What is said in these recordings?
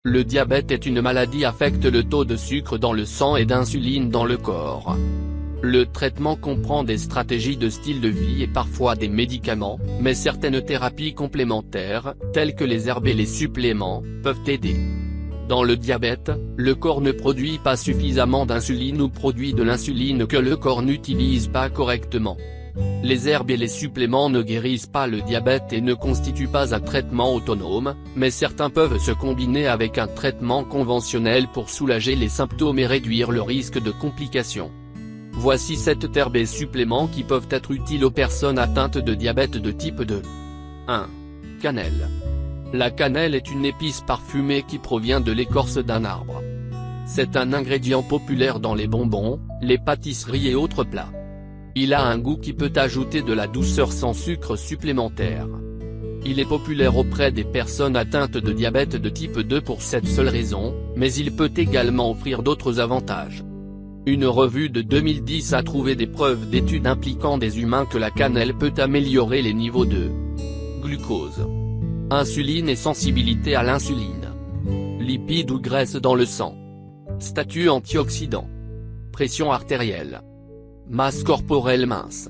Le diabète est une maladie affecte le taux de sucre dans le sang et d'insuline dans le corps. Le traitement comprend des stratégies de style de vie et parfois des médicaments, mais certaines thérapies complémentaires, telles que les herbes et les suppléments, peuvent aider. Dans le diabète, le corps ne produit pas suffisamment d'insuline ou produit de l'insuline que le corps n'utilise pas correctement. Les herbes et les suppléments ne guérissent pas le diabète et ne constituent pas un traitement autonome, mais certains peuvent se combiner avec un traitement conventionnel pour soulager les symptômes et réduire le risque de complications. Voici 7 herbes et suppléments qui peuvent être utiles aux personnes atteintes de diabète de type 2. 1. Cannelle. La cannelle est une épice parfumée qui provient de l'écorce d'un arbre. C'est un ingrédient populaire dans les bonbons, les pâtisseries et autres plats. Il a un goût qui peut ajouter de la douceur sans sucre supplémentaire. Il est populaire auprès des personnes atteintes de diabète de type 2 pour cette seule raison, mais il peut également offrir d'autres avantages. Une revue de 2010 a trouvé des preuves d'études impliquant des humains que la cannelle peut améliorer les niveaux de glucose, insuline et sensibilité à l'insuline, lipides ou graisses dans le sang, statut antioxydant, pression artérielle, masse corporelle mince,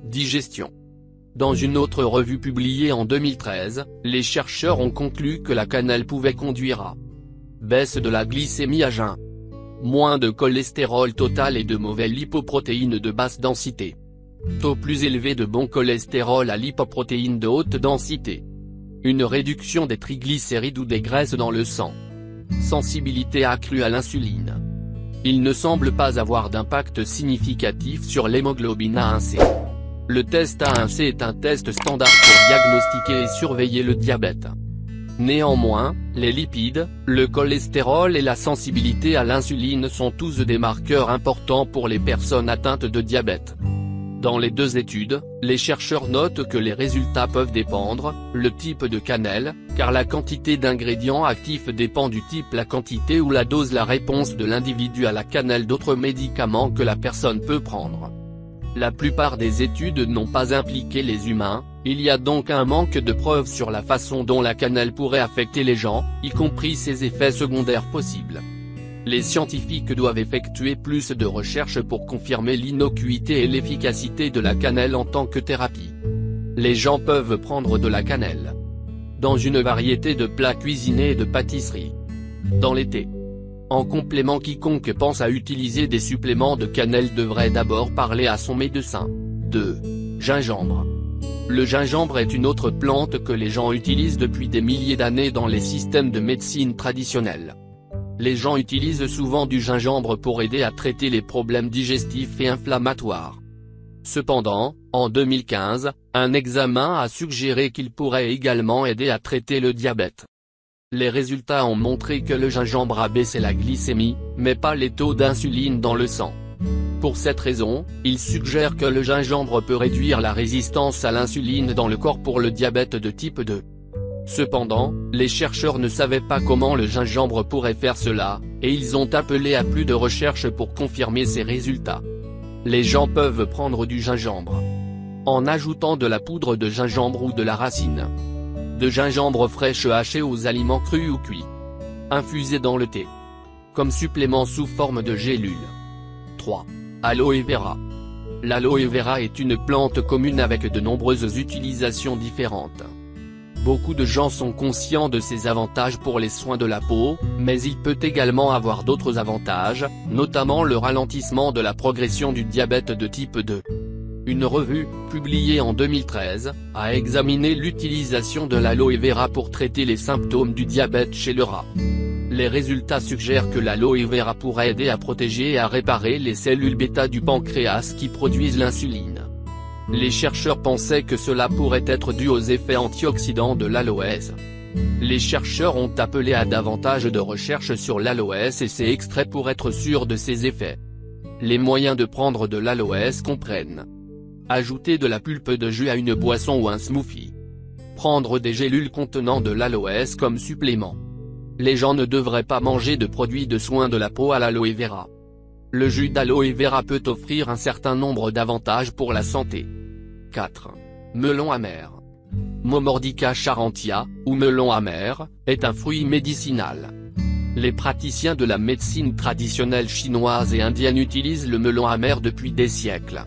digestion. Dans une autre revue publiée en 2013, les chercheurs ont conclu que la cannelle pouvait conduire à baisse de la glycémie à jeun, moins de cholestérol total et de mauvais lipoprotéines de basse densité, taux plus élevé de bon cholestérol à lipoprotéines de haute densité, une réduction des triglycérides ou des graisses dans le sang, sensibilité accrue à l'insuline. Il ne semble pas avoir d'impact significatif sur l'hémoglobine A1C. Le test A1C est un test standard pour diagnostiquer et surveiller le diabète. Néanmoins, les lipides, le cholestérol et la sensibilité à l'insuline sont tous des marqueurs importants pour les personnes atteintes de diabète. Dans les deux études, les chercheurs notent que les résultats peuvent dépendre, le type de cannelle, car la quantité d'ingrédients actifs dépend du type, la quantité ou la dose, la réponse de l'individu à la cannelle, d'autres médicaments que la personne peut prendre. La plupart des études n'ont pas impliqué les humains, il y a donc un manque de preuves sur la façon dont la cannelle pourrait affecter les gens, y compris ses effets secondaires possibles. Les scientifiques doivent effectuer plus de recherches pour confirmer l'innocuité et l'efficacité de la cannelle en tant que thérapie. Les gens peuvent prendre de la cannelle dans une variété de plats cuisinés et de pâtisseries. Dans l'été. En complément, quiconque pense à utiliser des suppléments de cannelle devrait d'abord parler à son médecin. 2. Gingembre. Le gingembre est une autre plante que les gens utilisent depuis des milliers d'années dans les systèmes de médecine traditionnels. Les gens utilisent souvent du gingembre pour aider à traiter les problèmes digestifs et inflammatoires. Cependant, en 2015, un examen a suggéré qu'il pourrait également aider à traiter le diabète. Les résultats ont montré que le gingembre abaissait la glycémie, mais pas les taux d'insuline dans le sang. Pour cette raison, il suggère que le gingembre peut réduire la résistance à l'insuline dans le corps pour le diabète de type 2. Cependant, les chercheurs ne savaient pas comment le gingembre pourrait faire cela, et ils ont appelé à plus de recherches pour confirmer ces résultats. Les gens peuvent prendre du gingembre en ajoutant de la poudre de gingembre ou de la racine de gingembre fraîche hachée aux aliments crus ou cuits, infusés dans le thé, comme supplément sous forme de gélule. 3. Aloe vera. L'aloe vera est une plante commune avec de nombreuses utilisations différentes. Beaucoup de gens sont conscients de ses avantages pour les soins de la peau, mais il peut également avoir d'autres avantages, notamment le ralentissement de la progression du diabète de type 2. Une revue, publiée en 2013, a examiné l'utilisation de l'aloe vera pour traiter les symptômes du diabète chez le rat. Les résultats suggèrent que l'aloe vera pourrait aider à protéger et à réparer les cellules bêta du pancréas qui produisent l'insuline. Les chercheurs pensaient que cela pourrait être dû aux effets antioxydants de l'aloès. Les chercheurs ont appelé à davantage de recherches sur l'aloès et ses extraits pour être sûrs de ses effets. Les moyens de prendre de l'aloès comprennent: ajouter de la pulpe de jus à une boisson ou un smoothie. Prendre des gélules contenant de l'aloès comme supplément. Les gens ne devraient pas manger de produits de soins de la peau à l'aloe vera. Le jus d'aloe vera peut offrir un certain nombre d'avantages pour la santé. 4. Melon amer. Momordica charantia, ou melon amer, est un fruit médicinal. Les praticiens de la médecine traditionnelle chinoise et indienne utilisent le melon amer depuis des siècles.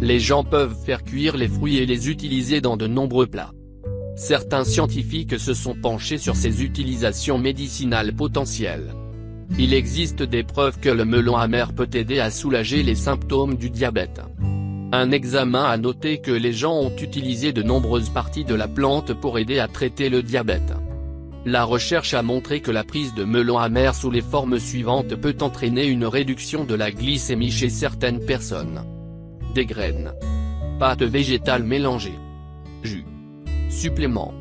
Les gens peuvent faire cuire les fruits et les utiliser dans de nombreux plats. Certains scientifiques se sont penchés sur ces utilisations médicinales potentielles. Il existe des preuves que le melon amer peut aider à soulager les symptômes du diabète. Un examen a noté que les gens ont utilisé de nombreuses parties de la plante pour aider à traiter le diabète. La recherche a montré que la prise de melon amer sous les formes suivantes peut entraîner une réduction de la glycémie chez certaines personnes. Des graines. Pâte végétale mélangée. Jus. Supplément.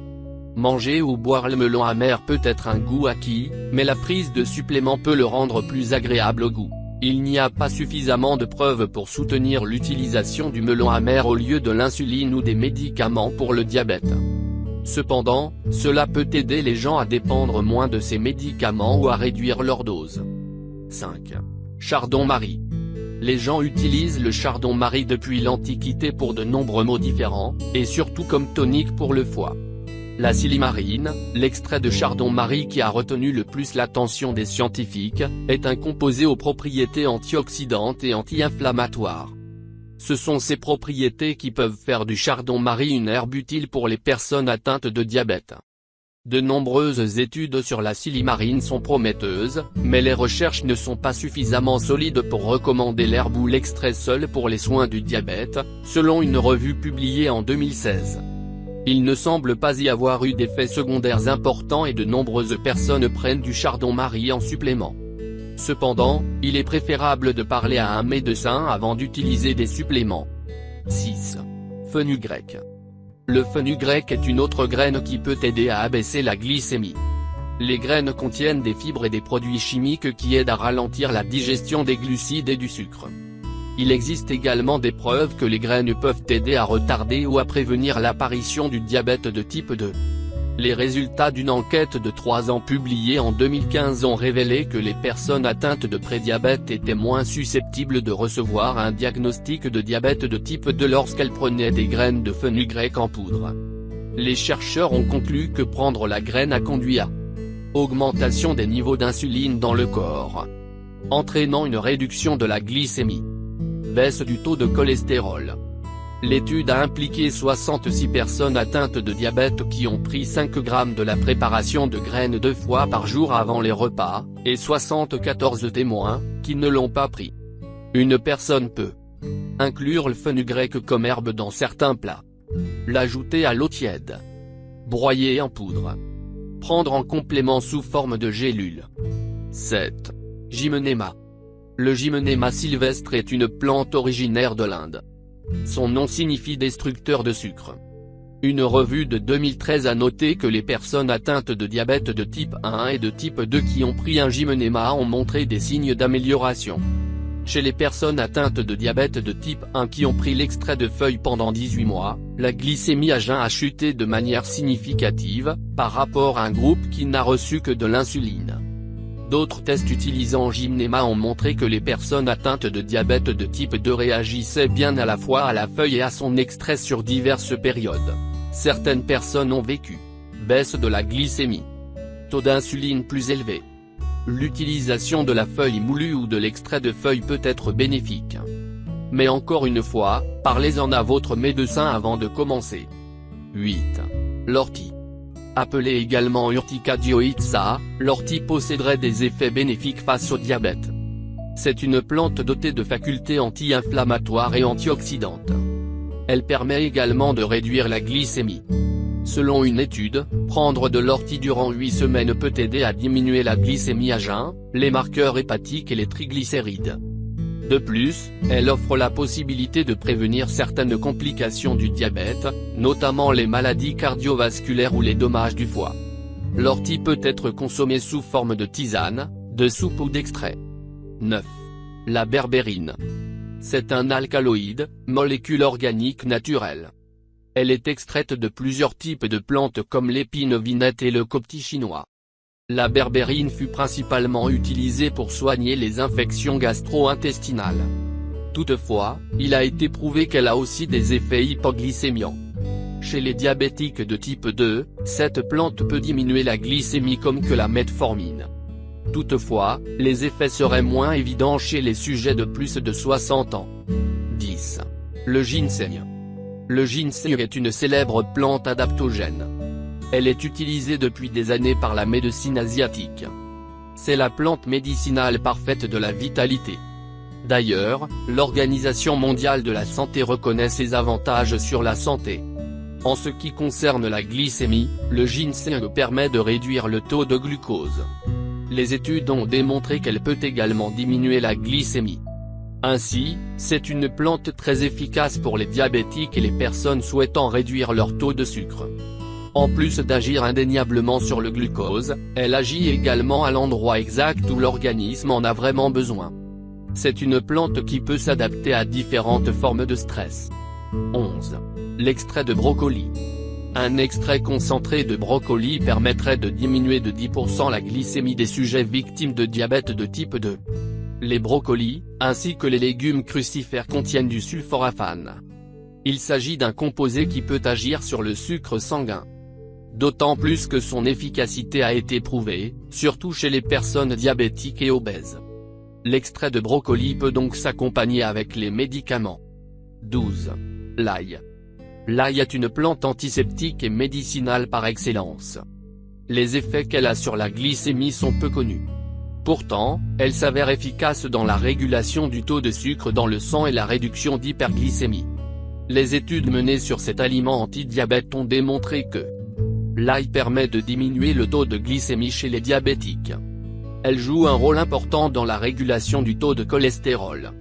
Manger ou boire le melon amer peut être un goût acquis, mais la prise de supplément peut le rendre plus agréable au goût. Il n'y a pas suffisamment de preuves pour soutenir l'utilisation du melon amer au lieu de l'insuline ou des médicaments pour le diabète. Cependant, cela peut aider les gens à dépendre moins de ces médicaments ou à réduire leur dose. 5. Chardon-Marie. Les gens utilisent le chardon-marie depuis l'Antiquité pour de nombreux maux différents, et surtout comme tonique pour le foie. La silimarine, l'extrait de chardon-marie qui a retenu le plus l'attention des scientifiques, est un composé aux propriétés antioxydantes et anti-inflammatoires. Ce sont ces propriétés qui peuvent faire du chardon-marie une herbe utile pour les personnes atteintes de diabète. De nombreuses études sur la silimarine sont prometteuses, mais les recherches ne sont pas suffisamment solides pour recommander l'herbe ou l'extrait seul pour les soins du diabète, selon une revue publiée en 2016. Il ne semble pas y avoir eu d'effets secondaires importants et de nombreuses personnes prennent du chardon-marie en supplément. Cependant, il est préférable de parler à un médecin avant d'utiliser des suppléments. 6. Fenugrec. Le fenugrec est une autre graine qui peut aider à abaisser la glycémie. Les graines contiennent des fibres et des produits chimiques qui aident à ralentir la digestion des glucides et du sucre. Il existe également des preuves que les graines peuvent aider à retarder ou à prévenir l'apparition du diabète de type 2. Les résultats d'une enquête de 3 ans publiée en 2015 ont révélé que les personnes atteintes de prédiabète étaient moins susceptibles de recevoir un diagnostic de diabète de type 2 lorsqu'elles prenaient des graines de fenugrec en poudre. Les chercheurs ont conclu que prendre la graine a conduit à augmentation des niveaux d'insuline dans le corps, entraînant une réduction de la glycémie, baisse du taux de cholestérol. L'étude a impliqué 66 personnes atteintes de diabète qui ont pris 5 grammes de la préparation de graines 2 fois par jour avant les repas, et 74 témoins, qui ne l'ont pas pris. Une personne peut inclure le fenugrec comme herbe dans certains plats. L'ajouter à l'eau tiède. Broyer en poudre. Prendre en complément sous forme de gélule. 7. Gymnema. Le Gymnema sylvestre est une plante originaire de l'Inde. Son nom signifie destructeur de sucre. Une revue de 2013 a noté que les personnes atteintes de diabète de type 1 et de type 2 qui ont pris un Gymnema ont montré des signes d'amélioration. Chez les personnes atteintes de diabète de type 1 qui ont pris l'extrait de feuilles pendant 18 mois, la glycémie à jeun a chuté de manière significative, par rapport à un groupe qui n'a reçu que de l'insuline. D'autres tests utilisant Gymnema ont montré que les personnes atteintes de diabète de type 2 réagissaient bien à la fois à la feuille et à son extrait sur diverses périodes. Certaines personnes ont vécu baisse de la glycémie, taux d'insuline plus élevé. L'utilisation de la feuille moulue ou de l'extrait de feuille peut être bénéfique. Mais encore une fois, parlez-en à votre médecin avant de commencer. 8. L'ortie. Appelée également Urtica dioica, l'ortie posséderait des effets bénéfiques face au diabète. C'est une plante dotée de facultés anti-inflammatoires et antioxydantes. Elle permet également de réduire la glycémie. Selon une étude, prendre de l'ortie durant 8 semaines peut aider à diminuer la glycémie à jeun, les marqueurs hépatiques et les triglycérides. De plus, elle offre la possibilité de prévenir certaines complications du diabète, notamment les maladies cardiovasculaires ou les dommages du foie. L'ortie peut être consommée sous forme de tisane, de soupe ou d'extrait. 9. La berbérine. C'est un alcaloïde, molécule organique naturelle. Elle est extraite de plusieurs types de plantes comme l'épine vinette et le copetit chinois. La berbérine fut principalement utilisée pour soigner les infections gastro-intestinales. Toutefois, il a été prouvé qu'elle a aussi des effets hypoglycémiants. Chez les diabétiques de type 2, cette plante peut diminuer la glycémie comme que la metformine. Toutefois, les effets seraient moins évidents chez les sujets de plus de 60 ans. 10. Le ginseng. Le ginseng est une célèbre plante adaptogène. Elle est utilisée depuis des années par la médecine asiatique. C'est la plante médicinale parfaite de la vitalité. D'ailleurs, l'Organisation mondiale de la santé reconnaît ses avantages sur la santé. En ce qui concerne la glycémie, le ginseng permet de réduire le taux de glucose. Les études ont démontré qu'elle peut également diminuer la glycémie. Ainsi, c'est une plante très efficace pour les diabétiques et les personnes souhaitant réduire leur taux de sucre. En plus d'agir indéniablement sur le glucose, elle agit également à l'endroit exact où l'organisme en a vraiment besoin. C'est une plante qui peut s'adapter à différentes formes de stress. 11. L'extrait de brocoli. Un extrait concentré de brocoli permettrait de diminuer de 10% la glycémie des sujets victimes de diabète de type 2. Les brocolis, ainsi que les légumes crucifères contiennent du sulforaphane. Il s'agit d'un composé qui peut agir sur le sucre sanguin. D'autant plus que son efficacité a été prouvée, surtout chez les personnes diabétiques et obèses. L'extrait de brocoli peut donc s'accompagner avec les médicaments. 12. L'ail. L'ail est une plante antiseptique et médicinale par excellence. Les effets qu'elle a sur la glycémie sont peu connus. Pourtant, elle s'avère efficace dans la régulation du taux de sucre dans le sang et la réduction d'hyperglycémie. Les études menées sur cet aliment anti-diabète ont démontré que l'ail permet de diminuer le taux de glycémie chez les diabétiques. Elle joue un rôle important dans la régulation du taux de cholestérol.